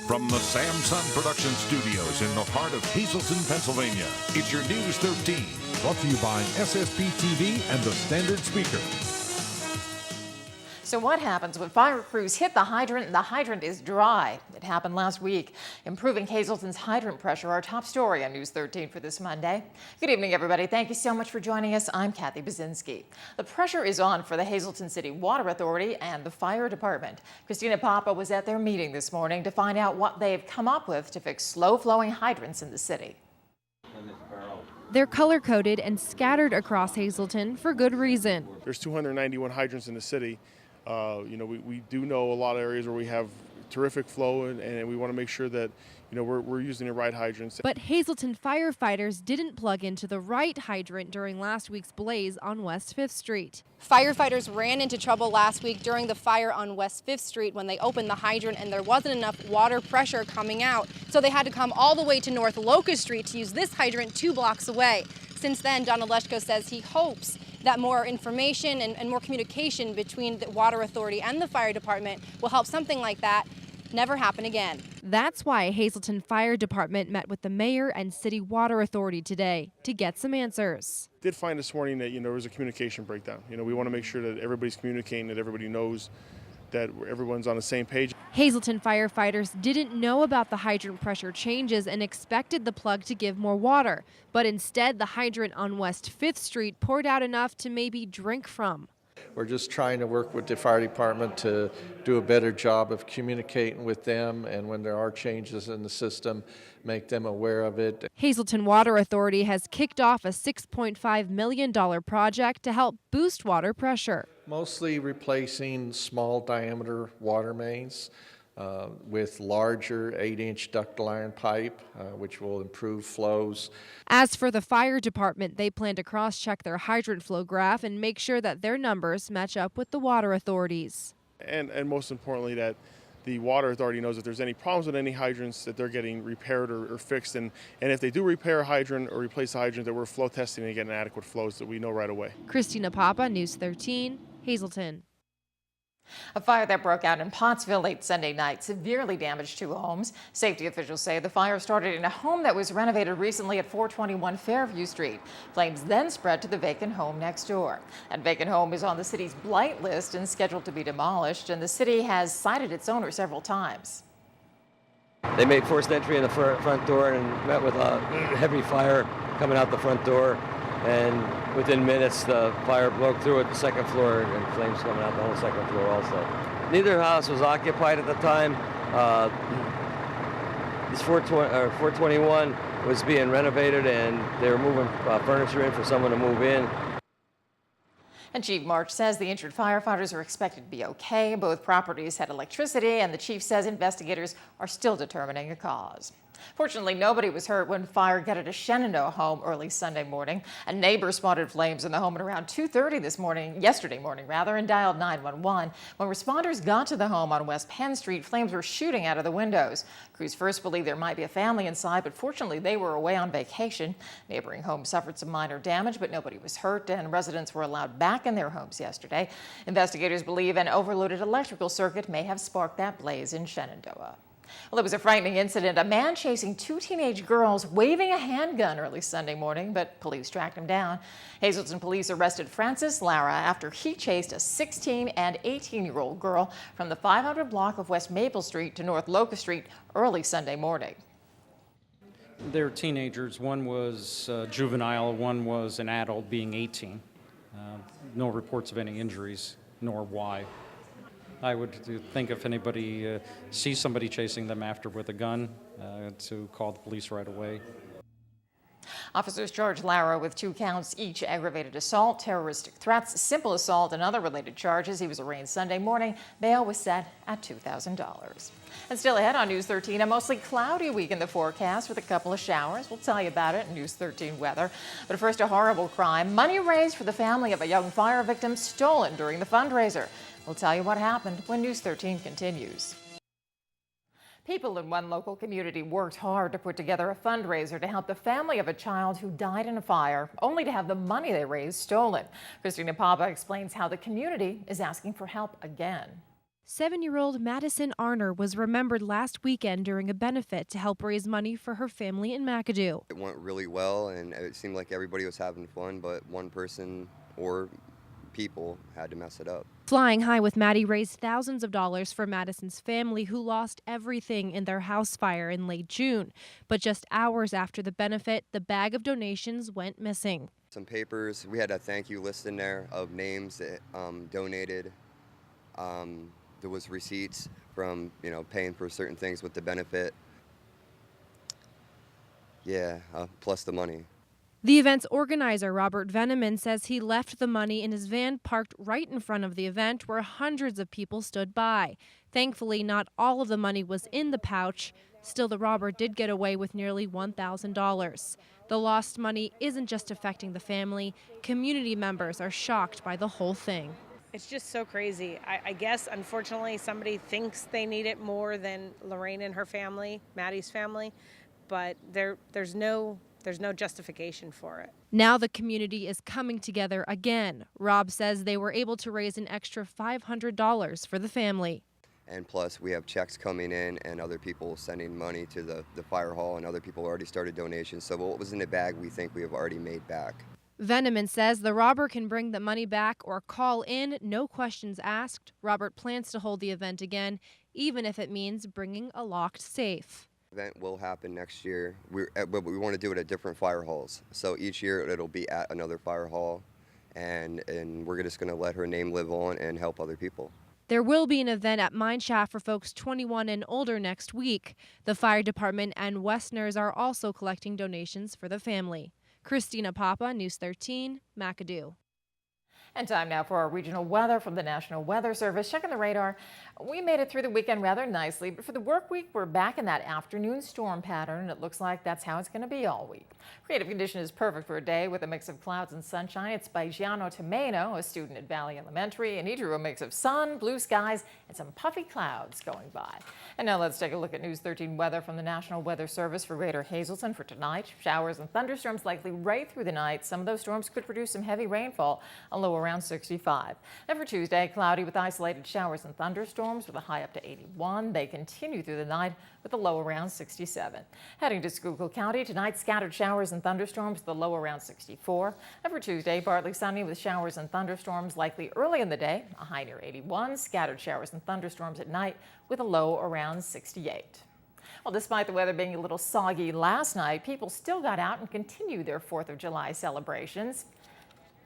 From the Samsung Production Studios in the heart of Hazleton, Pennsylvania, it's your News 13. Brought to you by SSPTV and the Standard Speaker. So what happens when fire crews hit the hydrant and the hydrant is dry? It happened last week. Improving Hazleton's hydrant pressure, our top story on News 13 for this Monday. Good evening, everybody. Thank you so much for joining us. I'm Kathy Bazinski. The pressure is on for the Hazleton City Water Authority and the fire department. Christina Papa was at their meeting this morning to find out what they've come up with to fix slow-flowing hydrants in the city. They're color-coded and scattered across Hazleton for good reason. There's 291 hydrants in the city. We do know a lot of areas where we have terrific flow, and we want to make sure that we're using the right hydrants. But Hazleton firefighters didn't plug into the right hydrant during last week's blaze on West 5th Street. Firefighters ran into trouble last week during the fire on West 5th Street when they opened the hydrant and there wasn't enough water pressure coming out. So they had to come all the way to North Locust Street to use this hydrant 2 blocks away. Since then, Donald Leschko says he hopes that more information and more communication between the Water Authority and the fire department will help something like that never happen again. That's why Hazleton Fire Department met with the mayor and city water authority today to get some answers. Did find this morning that there was a communication breakdown. We want to make sure that everybody's communicating, that everybody knows that everyone's on the same page. Hazleton firefighters didn't know about the hydrant pressure changes and expected the plug to give more water, but instead the hydrant on West 5th Street poured out enough to maybe drink from. We're just trying to work with the fire department to do a better job of communicating with them, and when there are changes in the system, make them aware of it. Hazleton Water Authority has kicked off a $6.5 million project to help boost water pressure. Mostly replacing small diameter water mains with larger 8-inch ductile iron pipe, which will improve flows. As for the fire department, they plan to cross-check their hydrant flow graph and make sure that their numbers match up with the water authorities. And most importantly, that the water authority knows if there's any problems with any hydrants, that they're getting repaired or fixed. And if they do repair a hydrant or replace a hydrant, that we're flow testing and getting adequate flows that we know right away. Christina Papa, News 13, Hazleton. A fire that broke out in Pottsville late Sunday night severely damaged 2 homes. Safety officials say the fire started in a home that was renovated recently at 421 Fairview Street. Flames then spread to the vacant home next door. That vacant home is on the city's blight list and scheduled to be demolished, and the city has cited its owner several times. They made forced entry in the front door and met with a heavy fire coming out the front door. And within minutes, the fire broke through at the second floor and flames coming out the whole second floor also. Neither house was occupied at the time. This 421 was being renovated, and they were moving furniture in for someone to move in. And Chief March says the injured firefighters are expected to be okay. Both properties had electricity, and the chief says investigators are still determining a cause. Fortunately, nobody was hurt when fire gutted a Shenandoah home early Sunday morning. A neighbor spotted flames in the home at around 2:30 yesterday morning, and dialed 911. When responders got to the home on West Penn Street, flames were shooting out of the windows. Crews first believed there might be a family inside, but fortunately they were away on vacation. Neighboring homes suffered some minor damage, but nobody was hurt, and residents were allowed back in their homes yesterday. Investigators believe an overloaded electrical circuit may have sparked that blaze in Shenandoah. Well, it was a frightening incident. A man chasing 2 teenage girls waving a handgun early Sunday morning, but police tracked him down. Hazleton police arrested Francis Lara after he chased a 16 and 18-year-old girl from the 500 block of West Maple Street to North Locust Street early Sunday morning. They're teenagers. One was juvenile, one was an adult, being 18. No reports of any injuries, nor why. I would think if anybody sees somebody chasing them after with a gun, to call the police right away. Officers charged Lara with 2 counts, each aggravated assault, terroristic threats, simple assault, and other related charges. He was arraigned Sunday morning. Bail was set at $2,000. And still ahead on News 13, a mostly cloudy week in the forecast with a couple of showers. We'll tell you about it in News 13 weather. But first, a horrible crime. Money raised for the family of a young fire victim stolen during the fundraiser. We'll tell you what happened when News 13 continues. People in one local community worked hard to put together a fundraiser to help the family of a child who died in a fire, only to have the money they raised stolen. Christina Papa explains how the community is asking for help again. 7-year-old Madison Arner was remembered last weekend during a benefit to help raise money for her family in McAdoo. It went really well, and it seemed like everybody was having fun, but one person or people had to mess it up. Flying High with Maddie raised thousands of dollars for Madison's family, who lost everything in their house fire in late June. But just hours after the benefit, the bag of donations went missing. Some papers, we had a thank you list in there of names that donated. There was receipts from, paying for certain things with the benefit. Yeah, plus the money. The event's organizer, Robert Veneman, says he left the money in his van parked right in front of the event where hundreds of people stood by. Thankfully, not all of the money was in the pouch. Still, the robber did get away with nearly $1,000. The lost money isn't just affecting the family. Community members are shocked by the whole thing. It's just so crazy. I guess, unfortunately, somebody thinks they need it more than Lorraine and her family, Maddie's family, but there's no justification for it. Now the community is coming together again. Rob says they were able to raise an extra $500 for the family. And plus, we have checks coming in and other people sending money to the fire hall, and other people already started donations. So what was in the bag, we think we have already made back. Veneman says the robber can bring the money back or call in, no questions asked. Robert plans to hold the event again, even if it means bringing a locked safe. The event will happen next year, but we want to do it at different fire halls. So each year it'll be at another fire hall, and we're just going to let her name live on and help other people. There will be an event at Mine Shaft for folks 21 and older next week. The fire department and Westerners are also collecting donations for the family. Christina Papa, News 13, McAdoo. And time now for our regional weather from the National Weather Service. Checking the radar. We made it through the weekend rather nicely, but for the work week, we're back in that afternoon storm pattern, and it looks like that's how it's going to be all week. Creative condition is perfect for a day with a mix of clouds and sunshine. It's by Giano Tomeno, a student at Valley Elementary, and he drew a mix of sun, blue skies, and some puffy clouds going by. And now let's take a look at News 13 weather from the National Weather Service for Greater Hazleton for tonight. Showers and thunderstorms likely right through the night. Some of those storms could produce some heavy rainfall, a low around 65. And for Tuesday, cloudy with isolated showers and thunderstorms with a high up to 81. They continue through the night with a low around 67. Heading to Schuylkill County tonight, scattered showers and thunderstorms with a low around 64. And for Tuesday, partly sunny with showers and thunderstorms likely early in the day, a high near 81. Scattered showers and thunderstorms at night with a low around 68. Well, despite the weather being a little soggy last night, people still got out and continued their 4th of July celebrations.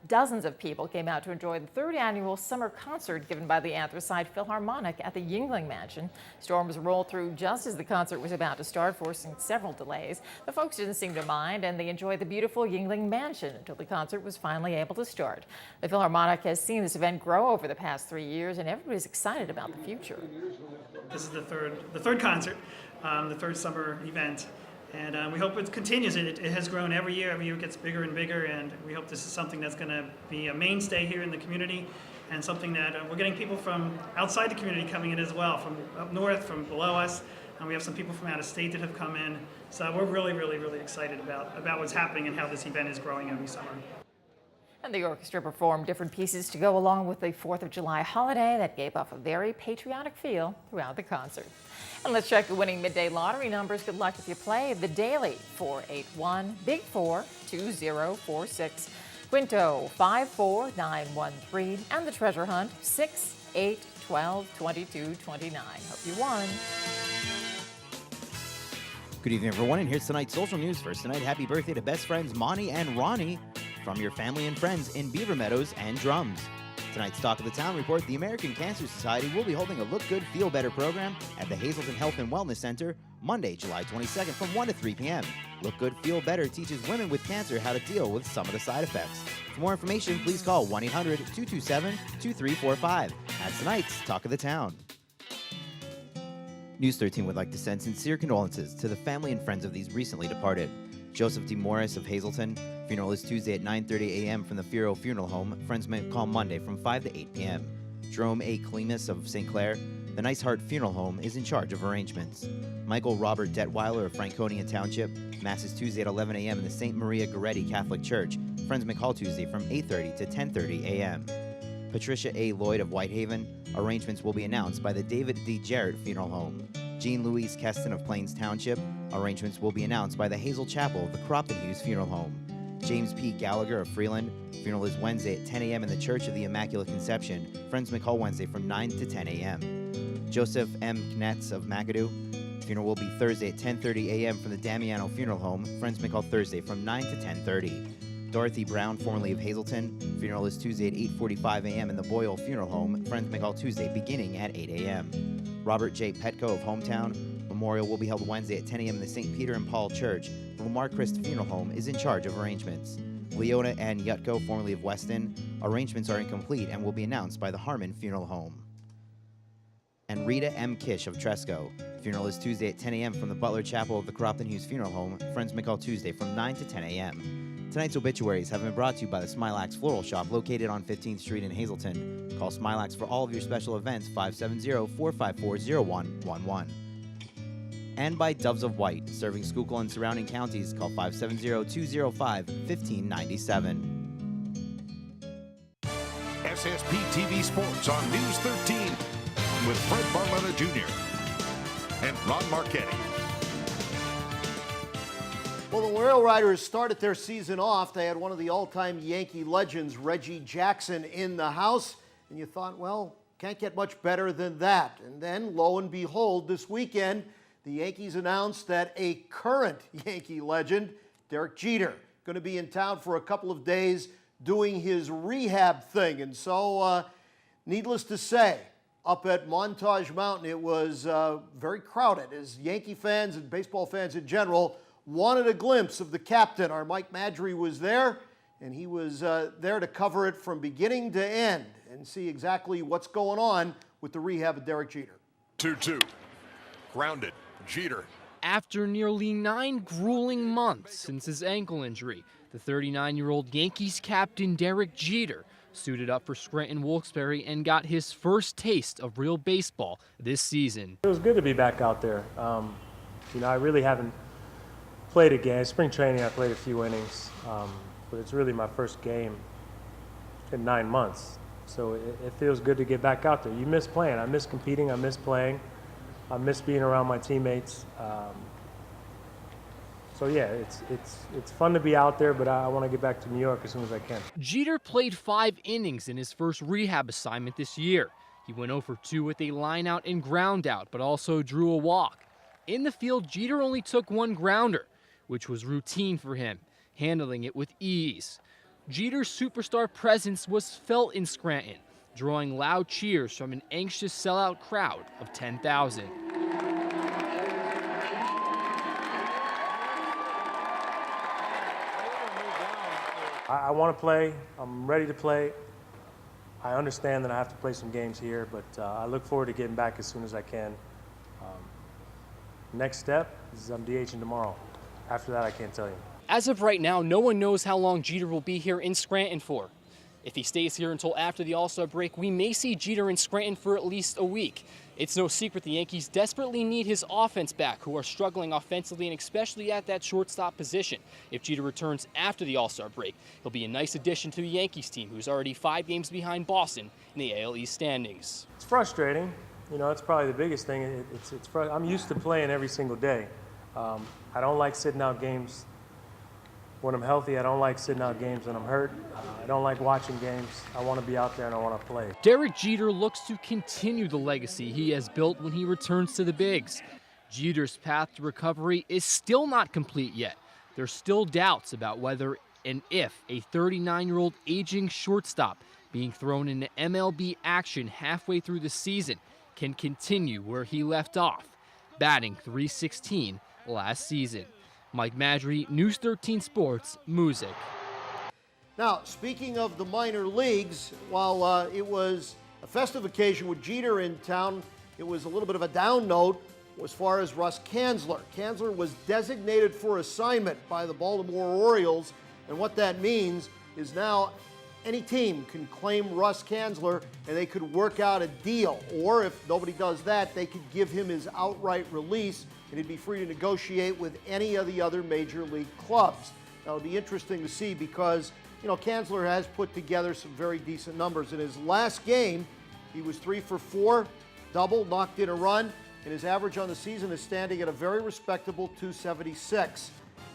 Dozens of people came out to enjoy the 3rd annual summer concert given by the Anthracite Philharmonic at the Yingling Mansion. Storms rolled through just as the concert was about to start, forcing several delays. The folks didn't seem to mind, and they enjoyed the beautiful Yingling Mansion until the concert was finally able to start. The Philharmonic has seen this event grow over the past 3 years, and everybody's excited about the future. This is the third concert, the third summer event. And we hope it continues. It has grown every year. Every year it gets bigger and bigger, and we hope this is something that's going to be a mainstay here in the community, and something that we're getting people from outside the community coming in as well, from up north, from below us, and we have some people from out of state that have come in. So we're really, really, really excited about what's happening and how this event is growing every summer. And the orchestra performed different pieces to go along with the 4th of July holiday that gave off a very patriotic feel throughout the concert. And let's check the winning midday lottery numbers. Good luck if you play. The Daily 481, Big 4 2046, Quinto 54913, and the Treasure Hunt 6 8 12 22 29. Hope you won. Good evening, everyone, and here's tonight's social news. First tonight, happy birthday to best friends Monty and Ronnie from your family and friends in Beaver Meadows and Drums. Tonight's Talk of the Town report, the American Cancer Society will be holding a Look Good, Feel Better program at the Hazleton Health and Wellness Center Monday, July 22nd from 1 to 3 p.m. Look Good, Feel Better teaches women with cancer how to deal with some of the side effects. For more information, please call 1-800-227-2345. That's tonight's Talk of the Town. News 13 would like to send sincere condolences to the family and friends of these recently departed. Joseph D. Morris of Hazleton. Funeral is Tuesday at 9:30 a.m. from the Furo Funeral Home. Friends may call Monday from 5 to 8 p.m. Jerome A. Clemus of St. Clair. The Nice Heart Funeral Home is in charge of arrangements. Michael Robert Detweiler of Franconia Township. Mass is Tuesday at 11 a.m. in the St. Maria Goretti Catholic Church. Friends may call Tuesday from 8:30 to 10:30 a.m. Patricia A. Lloyd of Whitehaven. Arrangements will be announced by the David D. Jarrett Funeral Home. Jean Louise Keston of Plains Township. Arrangements will be announced by the Hazel Chapel of the Cropton Hughes Funeral Home. James P. Gallagher of Freeland. Funeral is Wednesday at 10 a.m. in the Church of the Immaculate Conception. Friends McCall Wednesday from 9 to 10 a.m. Joseph M. Knetz of McAdoo. Funeral will be Thursday at 10:30 a.m. from the Damiano Funeral Home. Friends McCall Thursday from 9 to 10:30. Dorothy Brown, formerly of Hazleton. Funeral is Tuesday at 8:45 a.m. in the Boyle Funeral Home. Friends McCall Tuesday beginning at 8 a.m. Robert J. Petco of Hometown. Memorial will be held Wednesday at 10 a.m. in the St. Peter and Paul Church. The Lamar Christ Funeral Home is in charge of arrangements. Leona N. Yutko, formerly of Weston. Arrangements are incomplete and will be announced by the Harmon Funeral Home. And Rita M. Kish of Tresco. Funeral is Tuesday at 10 a.m. from the Butler Chapel of the Cropton Hughes Funeral Home. Friends McCall Tuesday from 9 to 10 a.m. Tonight's obituaries have been brought to you by the Smilax Floral Shop located on 15th Street in Hazleton. Call Smilax for all of your special events, 570-454-0111. And by Doves of White, serving Schuylkill and surrounding counties. Call 570-205-1597. SSPTV Sports on News 13 with Fred Barletta Jr. and Ron Marchetti. Well, the Rail Riders started their season off. They had one of the all-time Yankee legends, Reggie Jackson, in the house. And you thought, well, can't get much better than that. And then, lo and behold, this weekend, the Yankees announced that a current Yankee legend, Derek Jeter, going to be in town for a couple of days doing his rehab thing. And so, needless to say, up at Montage Mountain, it was very crowded as Yankee fans and baseball fans in general wanted a glimpse of the captain. Our Mike Madry was there, and he was there to cover it from beginning to end and see exactly what's going on with the rehab of Derek Jeter. 2-2. Grounded. Jeter. After nearly 9 grueling months since his ankle injury, the 39-year-old Yankees captain Derek Jeter suited up for Scranton Wilkes-Barre and got his first taste of real baseball this season. It was good to be back out there. I really haven't played a game. Spring training, I played a few innings, but it's really my first game in 9 months. So it feels good to get back out there. You miss playing. I miss competing. I miss playing. I miss being around my teammates. So yeah, it's fun to be out there, but I want to get back to New York as soon as I can. Jeter played 5 innings in his first rehab assignment this year. He went 0 for 2 with a line-out and ground-out, but also drew a walk. In the field, Jeter only took 1 grounder, which was routine for him, handling it with ease. Jeter's superstar presence was felt in Scranton, drawing loud cheers from an anxious sellout crowd of 10,000. I want to play. I'm ready to play. I understand that I have to play some games here, but I look forward to getting back as soon as I can. Next step is I'm DHing tomorrow. After that, I can't tell you. As of right now, no one knows how long Jeter will be here in Scranton for. If he stays here until after the All-Star break, we may see Jeter in Scranton for at least a week. It's no secret the Yankees desperately need his offense back, who are struggling offensively and especially at that shortstop position. If Jeter returns after the All-Star break, he'll be a nice addition to the Yankees team, who's already 5 games behind Boston in the AL East standings. It's frustrating. That's probably the biggest thing. I'm used to playing every single day. I don't like sitting out games when I'm healthy. I don't like sitting out games when I'm hurt. I don't like watching games. I want to be out there and I want to play. Derek Jeter looks to continue the legacy he has built when he returns to the bigs. Jeter's path to recovery is still not complete yet. There's still doubts about whether and if a 39-year-old aging shortstop being thrown into MLB action halfway through the season can continue where he left off, batting .316 last season. Mike Madry, News 13 Sports, Music. Now, speaking of the minor leagues, while it was a festive occasion with Jeter in town, it was a little bit of a down note as far as Russ Kanzler. Kanzler was designated for assignment by the Baltimore Orioles, and what that means is now any team can claim Russ Kanzler and they could work out a deal. Or if nobody does that, they could give him his outright release and he'd be free to negotiate with any of the other major league clubs. Now, it'll be interesting to see because, Kanzler has put together some very decent numbers. In his last game, He was 3 for 4, double, knocked in a run, and his average on the season is standing at a very respectable 276.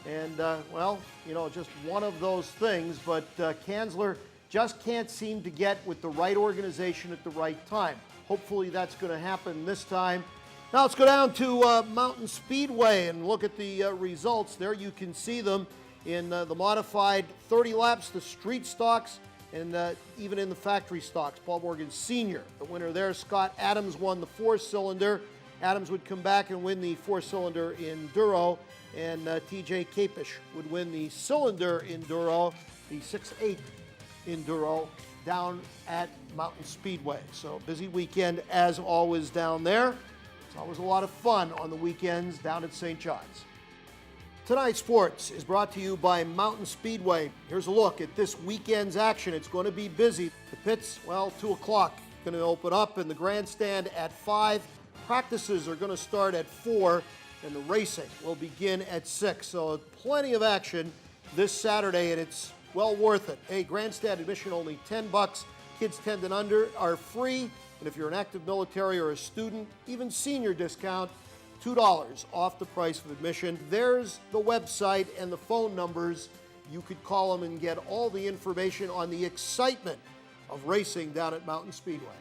And, well, you know, just one of those things, but Kanzler just can't seem to get with the right organization at the right time. Hopefully that's going to happen this time. Now let's go down to Mountain Speedway and look at the results. There you can see them in the modified 30 laps, the street stocks, and even in the factory stocks. Paul Morgan Sr., the winner there. Scott Adams won the 4-cylinder. Adams would come back and win the 4-cylinder Enduro, and TJ Kapish would win the cylinder Enduro, the 6/8 Enduro, down at Mountain Speedway. So busy weekend as always down there. It's always a lot of fun on the weekends down at St. John's. Tonight's sports is brought to you by Mountain Speedway. Here's a look at this weekend's action. It's going to be busy. The pits, well, 2 o'clock going to open up, and the grandstand at 5. Practices are going to start at 4, and the racing will begin at 6. So plenty of action this Saturday, and it's well worth it. Hey, grandstand admission only $10. Kids 10 and under are free, and if you're an active military or a student, even senior discount, $2 off the price of admission. There's the website and the phone numbers. You could call them and get all the information on the excitement of racing down at Mountain Speedway.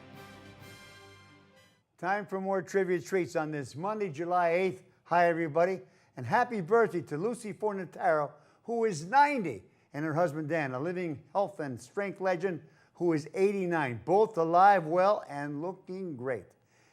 Time for more trivia treats on this Monday, July 8th. Hi, everybody, and happy birthday to Lucy Fornataro, who is 90, and her husband, Dan, a living health and strength legend, who is 89, both alive, well, and looking great.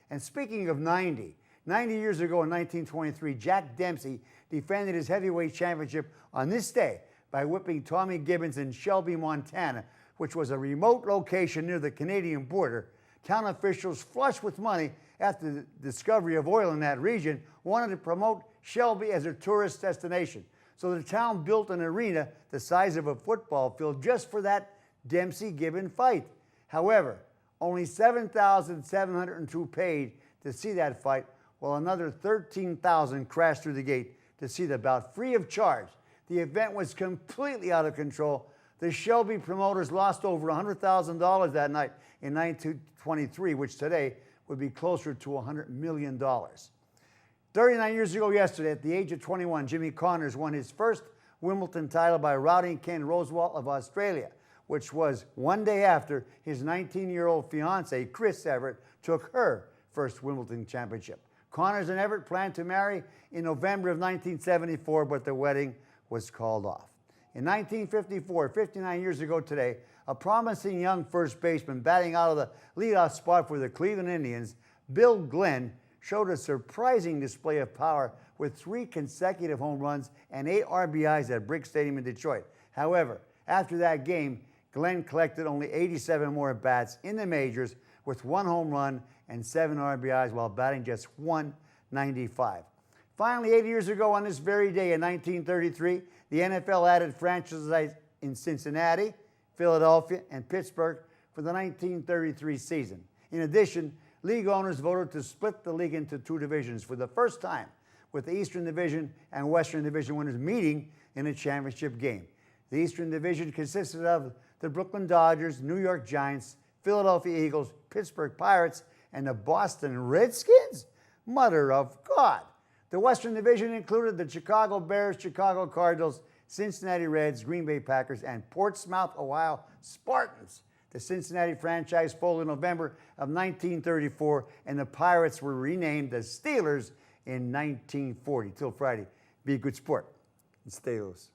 And speaking of 90 years ago in 1923, Jack Dempsey defended his heavyweight championship on this day by whipping Tommy Gibbons in Shelby, Montana, which was a remote location near the Canadian border. Town officials, flush with money after the discovery of oil in that region, wanted to promote Shelby as a tourist destination. So the town built an arena the size of a football field just for that Dempsey-Gibbon fight. However, only 7,702 paid to see that fight, while another 13,000 crashed through the gate to see the bout free of charge. The event was completely out of control. The Shelby promoters lost over $100,000 that night in 1923, which today would be closer to $100 million. 39 years ago yesterday, at the age of 21, Jimmy Connors won his first Wimbledon title by routing Ken Rosewall of Australia, which was one day after his 19-year-old fiancée, Chris Everett, took her first Wimbledon championship. Connors and Everett planned to marry in November of 1974, but the wedding was called off. In 1954, 59 years ago today, a promising young first baseman batting out of the leadoff spot for the Cleveland Indians, Bill Glenn, showed a surprising display of power with 3 consecutive home runs and 8 RBIs at Brick Stadium in Detroit. However, after that game, Glenn collected only 87 more at-bats in the majors with 1 home run and 7 RBIs while batting just .195. Finally, 8 years ago on this very day in 1933, the NFL added franchises in Cincinnati, Philadelphia, and Pittsburgh for the 1933 season. In addition, league owners voted to split the league into 2 divisions for the first time, with the Eastern Division and Western Division winners meeting in a championship game. The Eastern Division consisted of the Brooklyn Dodgers, New York Giants, Philadelphia Eagles, Pittsburgh Pirates, and the Boston Redskins? Mother of God. The Western Division included the Chicago Bears, Chicago Cardinals, Cincinnati Reds, Green Bay Packers, and Portsmouth, Ohio Spartans. The Cincinnati franchise folded in November of 1934, and the Pirates were renamed the Steelers in 1940. Till Friday, be a good sport and stay loose.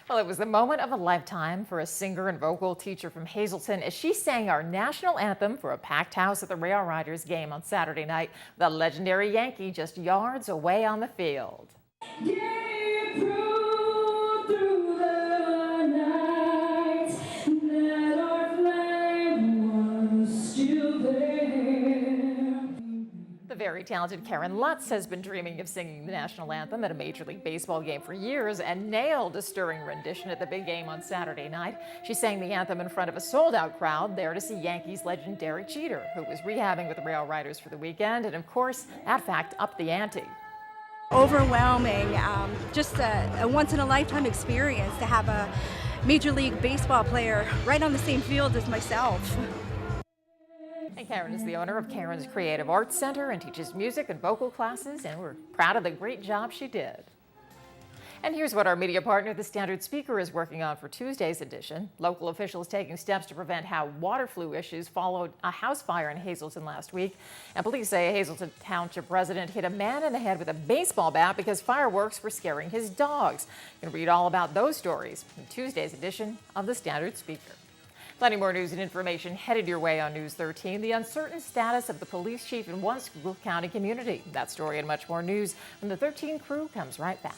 Well, it was the moment of a lifetime for a singer and vocal teacher from Hazleton as she sang our national anthem for a packed house at the Rail Riders game on Saturday night. The legendary Yankee just yards away on the field. The very talented Karen Lutz has been dreaming of singing the national anthem at a Major League Baseball game for years and nailed a stirring rendition at the big game on Saturday night. She sang the anthem in front of a sold-out crowd there to see Yankees legend Derek Jeter, who was rehabbing with the Rail Riders for the weekend, and of course, that fact upped the ante. Overwhelming, just a once-in-a-lifetime experience to have a Major League Baseball player right on the same field as myself. Karen is the owner of Karen's Creative Arts Center and teaches music and vocal classes, and we're proud of the great job she did. And here's what our media partner, the Standard Speaker, is working on for Tuesday's edition. Local officials taking steps to prevent how water flu issues followed a house fire in Hazleton last week. And police say a Hazleton Township resident hit a man in the head with a baseball bat because fireworks were scaring his dogs. You can read all about those stories in Tuesday's edition of the Standard Speaker. Plenty more news and information headed your way on News 13. The uncertain status of the police chief in one Schuylkill County community. That story and much more news when the 13 crew comes right back.